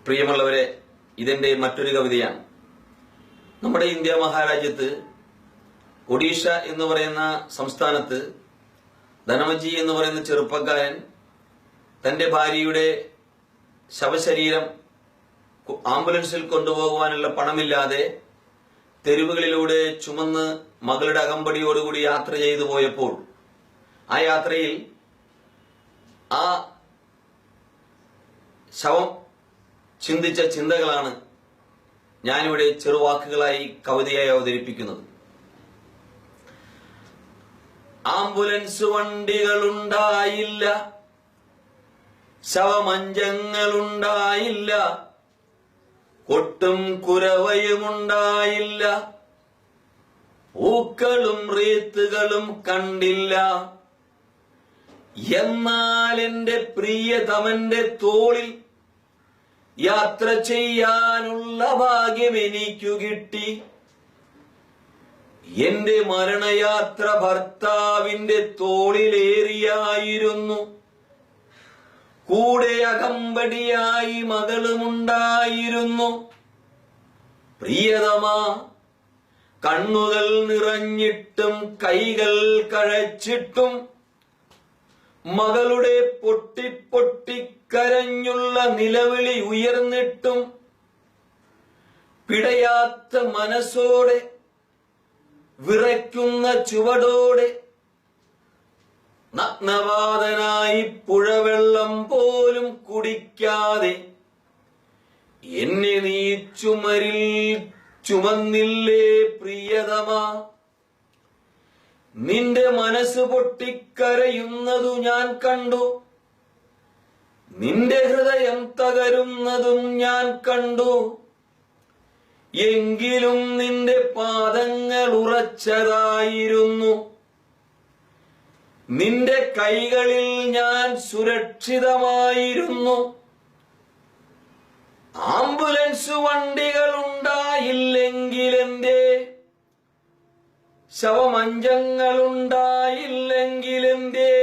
പ്രിയമുള്ളവരെ, ഇതെന്റെ മറ്റൊരു കവിതയാണ്. നമ്മുടെ ഇന്ത്യ മഹാരാജ്യത്ത് ഒഡീഷ എന്ന് പറയുന്ന സംസ്ഥാനത്ത് ധനമജി എന്ന് പറയുന്ന ചെറുപ്പക്കാരൻ തന്റെ ഭാര്യയുടെ ശവശരീരം ആംബുലൻസിൽ കൊണ്ടുപോകുവാനുള്ള പണമില്ലാതെ തെരുവുകളിലൂടെ ചുമന്ന് മകളുടെ അകമ്പടിയോടുകൂടി യാത്ര ചെയ്തു പോയപ്പോൾ ആ യാത്രയിൽ ആ ശവം ചിന്തിച്ച ചിന്തകളാണ് ഞാനിവിടെ ചെറുവാക്കുകളായി കവിതയായി അവതരിപ്പിക്കുന്നത്. ആംബുലൻസ് വണ്ടികളുണ്ടായില്ല, ശവമഞ്ചങ്ങളുണ്ടായില്ല, കൊട്ടും കുരവയുമുണ്ടായില്ല, പൂക്കളും റീത്തുകളും കണ്ടില്ല. എന്നാൽ എന്റെ പ്രിയതമന്റെ തോളിൽ യാത്ര ചെയ്യാനുള്ള ഭാഗ്യം എനിക്കു കിട്ടി. എന്റെ മരണയാത്ര ഭർത്താവിന്റെ തോളിലേറിയായിരുന്നു. കൂടെ അകമ്പടിയായി മകളുമുണ്ടായിരുന്നു. പ്രിയതമാ, കണ്ണുകൾ നിറഞ്ഞിട്ടും കൈകൾ കഴച്ചിട്ടും മകളുടെ പൊട്ടിപ്പൊട്ടിക്കരഞ്ഞുള്ള നിലവിളി ഉയർന്നിട്ടും പിടയാത്ത മനസ്സോടെ വിറയ്ക്കുന്ന ചുവടോടെ നഗ്നപാതനായി പുഴവെള്ളം പോലും കുടിക്കാതെ എന്നെ നീ ചുമരിൽ ചുമന്നില്ലേ പ്രിയതമാ. നിന്റെ മനസ്സ് പൊട്ടിക്കരയുന്നതു ഞാൻ കണ്ടു, നിന്റെ ഹൃദയം തകരുന്നതും ഞാൻ കണ്ടു. എങ്കിലും നിന്റെ പാദങ്ങൾ ഉറച്ചതായിരുന്നു. നിന്റെ കൈകളിൽ ഞാൻ സുരക്ഷിതമായിരുന്നു. ആംബുലൻസ് വണ്ടികൾ ഉണ്ടായില്ലെങ്കിലെന്തേ, ശവമഞ്ചങ്ങളുണ്ടായില്ലെങ്കിലെന്തേ,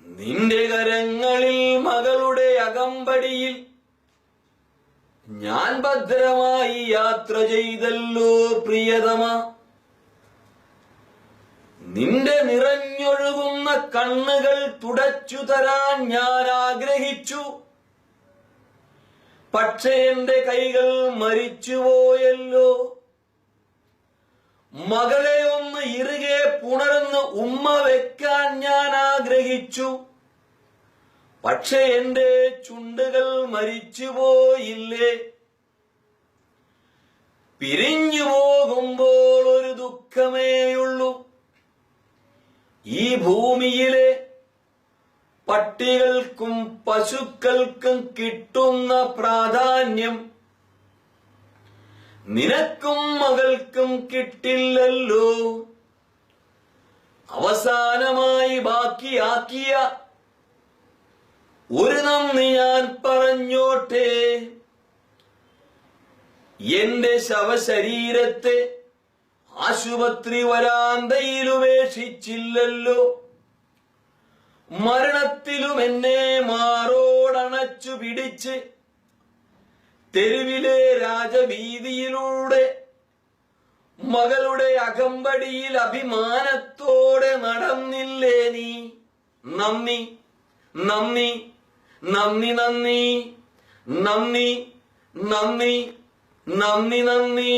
നിന്റെ കരങ്ങളിൽ മകളുടെ അകമ്പടിയിൽ ഞാൻ ഭദ്രമായി യാത്ര ചെയ്തല്ലോ പ്രിയതമ. നിന്റെ നിറഞ്ഞൊഴുകുന്ന കണ്ണുകൾ തുടച്ചു തരാൻ ഞാൻ ആഗ്രഹിച്ചു. പക്ഷേ എന്റെ കൈകൾ മരിച്ചുപോയല്ലോ. മകളെ ഒന്ന് ഇറുകെ പുണർന്ന് ഉമ്മ വെക്കാൻ ഞാൻ ആഗ്രഹിച്ചു. പക്ഷെ എന്റെ ചുണ്ടുകൾ മരിച്ചുപോയില്ലേ. പിരിഞ്ഞു പോകുമ്പോൾ ഒരു ദുഃഖമേയുള്ളൂ. ഈ ഭൂമിയിലെ പട്ടികൾക്കും പശുക്കൾക്കും കിട്ടുന്ന പ്രാധാന്യം നിനക്കും മകൾക്കും കിട്ടില്ലല്ലോ. അവസാനമായി ബാക്കിയാക്കിയ ഒരു നന്ദി ഞാൻ പറഞ്ഞോട്ടെ. എന്റെ ശവശരീരത്തെ ആശുപത്രി വരാന്തയിൽ ഉപേക്ഷിച്ചില്ലല്ലോ. മരണത്തിലും എന്നെ മാറോടണച്ചു പിടിച്ച് തെരുവിലെ രാജവീതിയിലൂടെ മകളുടെ അകമ്പടിയിൽ അഭിമാനത്തോടെ നടന്നില്ലേ നീ. നന്ദി, നന്ദി, നന്ദി, നന്ദി, നന്ദി, നന്ദി, നന്ദി, നന്ദി.